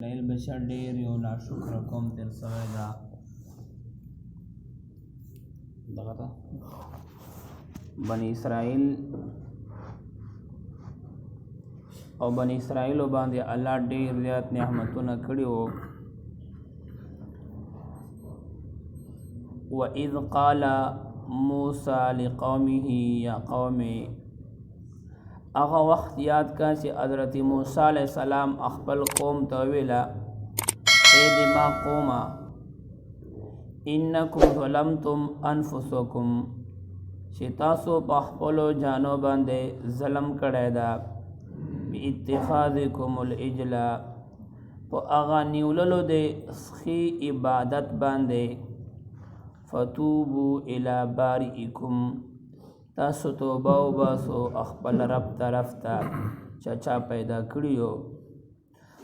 لیل بشر ډیر یو ناشکر قوم تیر سوی دا دغه ده بنی اسرائیل او بنی اسرائیل باندې الله ډیر زیات نعمتونه کړی وو. وَإِذْ قَالَ مُوسَى لِقَوْمِهِ يَا قَوْمِ هغه وخت یاد کا چې حضرت موسی علیہ السلام خپل قوم ته ویلا اے دما قوما انکم ظلمتم انفسکم چې تاسو په خپل جانو باندې ظلم کړی دا باتخاذکم العجل په هغه نیوللو د سخی عبادت باندې فتوبوا الی بارئکم تاسو توبه وباسو خپل رب طرف ته چا پیدا کړیو.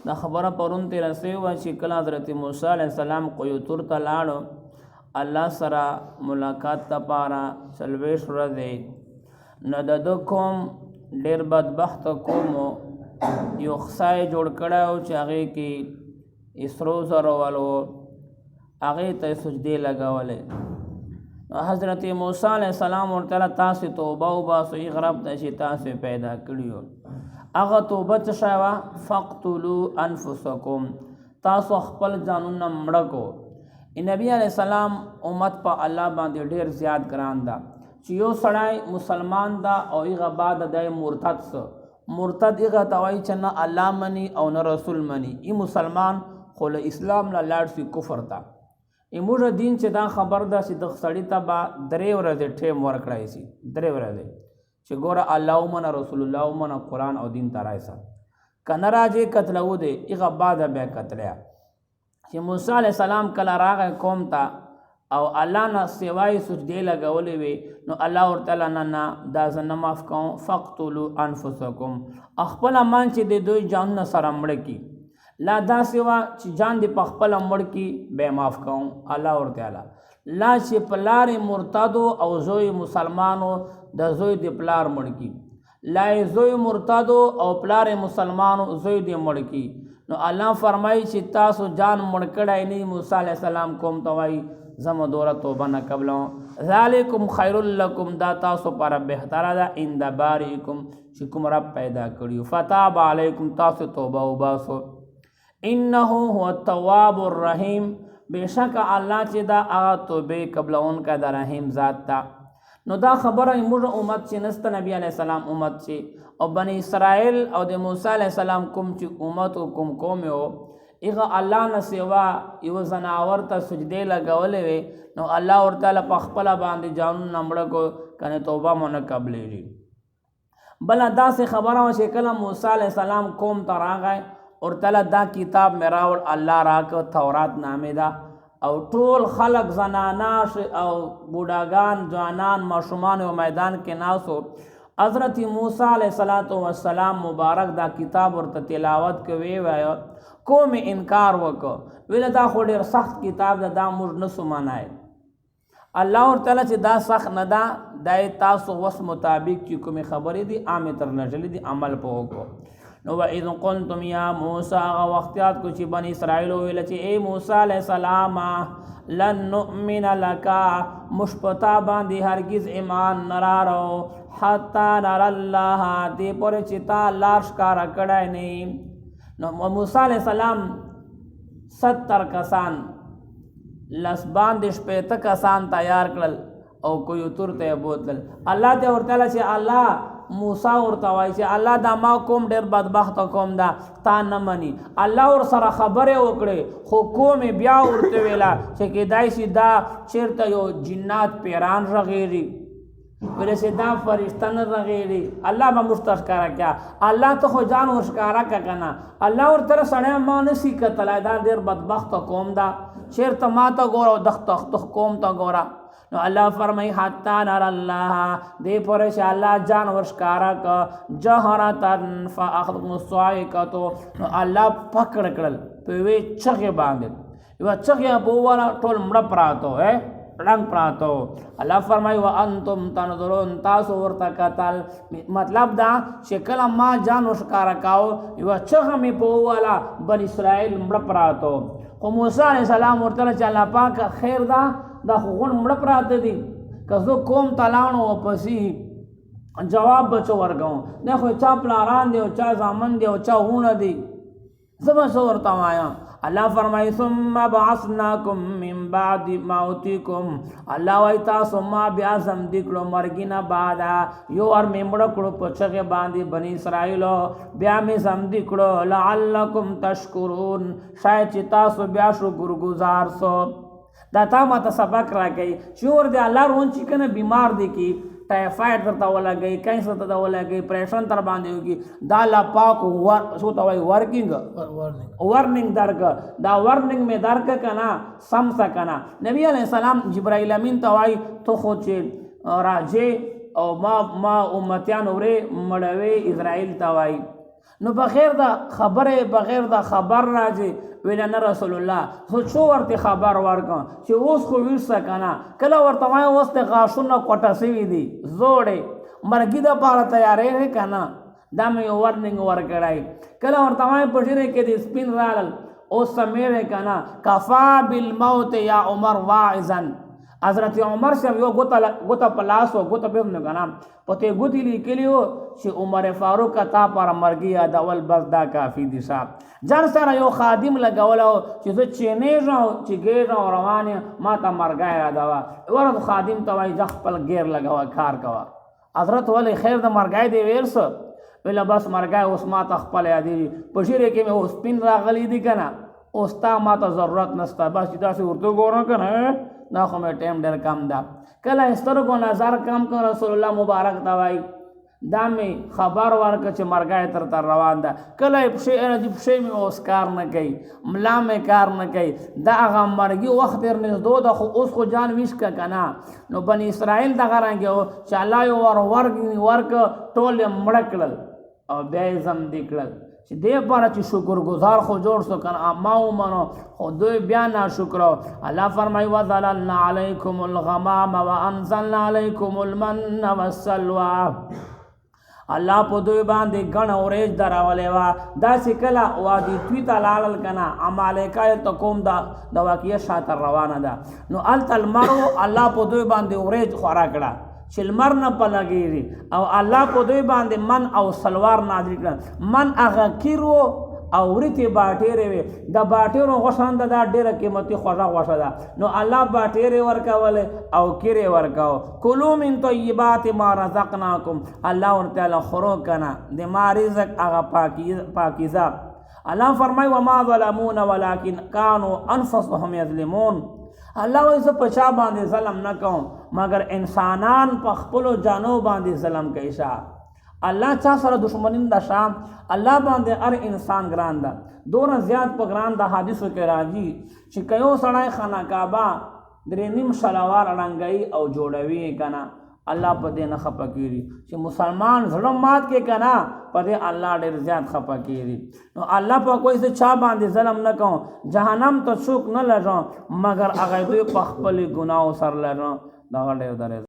دا خبره پرون تیر سه و چې کله حضرت موسی علیہ السلام قیوتور ته لاړو الله سره ملاقات لپاره سلويش ورځې نو د کوم ډیر بدبخت قوم یو خصای جوړ کړو چې هغه کې اسرو زرو والو هغه ته سجدي لگاولې. حضرت موسی علیہ السلام ورته تاسو توبه وباسو غرب د شي تاسو پیدا کړیو. هغه توبه څه شوا فقتلوا انفسکم تاسو خپل ځانونه مړ کو. نبی علیہ السلام امت په الله باندې ډیر زیات ګران دا چې یو سړی مسلمان دا او هغه بعد د مرتد هغه توای چې نه الله منی او نه رسول منی ای مسلمان خو له اسلام لا لاړ سی کفر تا ایمور دین چې دا خبر ده چې د سړی ته با درې ورځې ټیم ورکړای شي درې ورځې چې ګوره الله ومنه رسول الله ومنه قرآن او دین ته رایسه کنه راځي قتلو دی هغه بعد بیا قتلیا چې موسی علیہ السلام کله راغی قوم ته او الله نه سیوای سجدي لګولې وي نو الله ورته نه دا زنه معاف کوم فقتلوا انفسکم خپل مان چې د دوی جان نه سره مړ کی لا دا سیوا چې جان دی په خپل مړ کی به معاف کوم الله ورته لا چې پلار مرتدو او زوی مسلمانو د زوی دی پلار مړ کی لا زوی مرتدو او پلار مسلمانو زوی دی مړ کی نو الله فرمایي چې تاسو جان مړ کړای نه موسی علیہ السلام کوم توای زم دوره توبه نه قبلو ذالکم خیر لکم دا تاسو پر بهتره ده اند باریکم چې کوم رب پیدا کړیو فتاب علیکم تاسو توبه وباسو انه هو التواب الرحیم بشک الله چې دا هغه توبه قبلون کا د رحیم ذات تا. نو دا خبره موږ امت چې نست نبی علیہ السلام امت چې او بنی اسرائیل او د موسی علیہ السلام کوم چې امت او کوم قوم یو هغه الله نه سیوا یو زناور ته سجدي لګولې وي نو الله ورته په خپل باندې جان نمړ کو کنه توبه مونږ قبلې بل دا سه خبره چې کله موسی علیہ السلام قوم ته راغی اور تعالی دا کتاب میراول الله راک تورات نامه دا او ټول خلق زناناش او بوډاګان ځوانان ماشومان او میدان کې ناسو حضرت موسی علیہ السلام مبارک دا کتاب ورته تلاوت کوي وایو کوم انکار وکړه ویل دا خو ډیر سخت کتاب دا موږ نه سمانای الله ور تعالی چې دا سخت نه دا دای تاسو وس مطابق چې کوم خبرې دي عام تر نجل دي عمل په وکړو. نو اذ قلتم یا موسی هغه وختیات کو چې بنی اسرائیل ویل چې اے موسی علیہ السلام لن نؤمن لك مشپتا باندې هرگز ایمان نرارو حتا نر الله دې پر چې تا لاش کار کړای نه. نو موسی علیہ السلام 70 کسان لس باندې شپته کسان تیار کړل او کوی ترته بوتل الله ته ورته چې الله موسی ورته وایي چې الله دا ما کوم ډیر بدبخت قوم دا تا نه مني. الله ور سره خبره وکړي خو کوم بیا ورته ویلا چې کدای شي دا چیرته یو جنات پیران رغيري ولې دا فرشتن رغيري الله به مستشکارا کیا الله ته خو جان ورشکارا کا کنه الله ورته سړی ما نسی کتل دا ډیر بدبخت قوم دا چیرته ما ته ګورو دخت قوم ته ګورا. نو الله فرمای حتا نر الله دې پر چې الله جان ورشکارا کا جهرتن فاخذ الصاعقه نو الله پکړ کړل په وی چغه باندې یو چغه په والا ټول مړ پراتو رنگ پراتو الله فرمای وانتم تنظرون تاسو ورته کتل مطلب دا چې کله ما جان وشکار کاو یو چغه می په والا بن اسرائیل مړ پراتو خو موسی علیہ السلام ورته چې الله پاک خیر دا خون مړ پراته دي که زه کوم تلاڼو پسې جواب بچو ورګو نه خو چا پلاران دی او چا زامن دی او چا هونه دی زما څه ورته وایم الله فرمایي ثم بعثناکم من بعد موتکم الله وایي تاسو ما بیا زمدي کړو مرګ نه بعد یو ور مې مړه کړو په چغې باندې بني اسرائیل بیا مې زمدي کړو لعلکم تشکرون شاید چې تاسو بیا شکر گزار سو دا تا ماته سبق راکوي چې ور دی الله رون چې کنه بیمار دی کی ټایفاید درته ولګي کینسر ته ولګي پریشن تر باندې وږي دا لا پاک ور شو ته وای ورکینګ ورنینګ درک دا ورنینګ می درک کنا سمسا کنا نبی علیہ السلام جبرائیل امین ته وای تو خو چې راځي او ما امتیان وره مړوي اسرائیل ته وای نو بغیر دا خبره بغیر دا خبر راځي ویل نه رسول الله خو څو ورته خبر ورکا چې اوس خو ویسا کنه کله ورته وای اوس ته غاښونه کوټه سوي دي زوړې مرګي د پاره تیارې کنه دا مې ورنینګ ورکړای کله ورته وای پټیره کې دې سپین رال اوس سمېره کنه کفا بالموت یا عمر واعظا حضرت عمر سے یو ګوتا پلاس او ګوتا به نه کنه پته ګوتی لیکلیو چې عمر فاروق تا پر مرګي ادول بس دا کافی دي صاحب جان سره یو خادم لګولو چې زه چینه ژو چې ګیر روانه ما ته مرګي ادوا ورته خادم ته وای خپل غیر لګوا کار کوا حضرت ولی خیر د مرګي دی ورس ویل بس مرګي اوس ما ته خپل یادي پښیره کې مې اوس پین راغلی دي کنه اوس تا ما ته ضرورت نشته بس دا څه ورته ګورم کنه نا خو مې ټیم ډېر کم ده کله سترګو نظر کم کړ رسول الله مبارک دا وای دا مې خبر ورکړه چې مرګای تر روان ده کله پښې مې اوس کار نه کوي ملا مې کار نه کوي دا هغه مرګي وخت تر نږدې ده خو اوس خو جان ویش کا کنه نو بني اسرائیل دغه رنګ چې الله یو ورک ټول مړ کړل او بیا یې زمدي کړل چې دې پاره چې شکر گزار خو جوړ سو کنه ما ومنو خو دوی بیا ناشکر الله فرمای وذللنا علیکم الغمام وانزلنا علیکم المن والسلوى الله په دوی باندې غن اورېج دراولې وا دا سکلا وادي توی تلال کنا عمالکای ته کوم دا واقعیا شاته روانه ده نو التل مرو الله په دوی باندې اورېج خورا کړه چې لمر نه پلګېږي او الله په دوی باندې من او سلوار نازل کړ من هغه کیرو او ورته باټېرې وي د باټېرو غوښان دا ډېره قیمتي خوږه غوښه ده نو الله باټېرې ورکول او کیرې ورکاو کلوا من طیبات ما رزقناکم الله ورته خورو کنه د ما رزق هغه پاکیزه الله فرمای وما ظلمون ولكن كانوا انفسهم يظلمون الله وایي زه په چا باندې ظلم نه کوم مگر انسانان په خپلو جانو باندې ظلم کوي الله چا سره دشمنی ده شام الله باندې هر انسان ګران ده دونه زیات په ګران ده حدیثو کې راځي چې کيو سړی خانه کعبه درې نیم شلوار رنګي او جوړوي کنه الله په دې نه خپه کیږي چې مسلمان ظلم مات کې کنه په دې الله ډېر زیات خپه کیږي نو الله په کوئی څه چا باندې ظلم نه کوم جهنم ته څوک نه لږم مگر هغه دوی په خپل ګناو سره لږم دا ډېر درې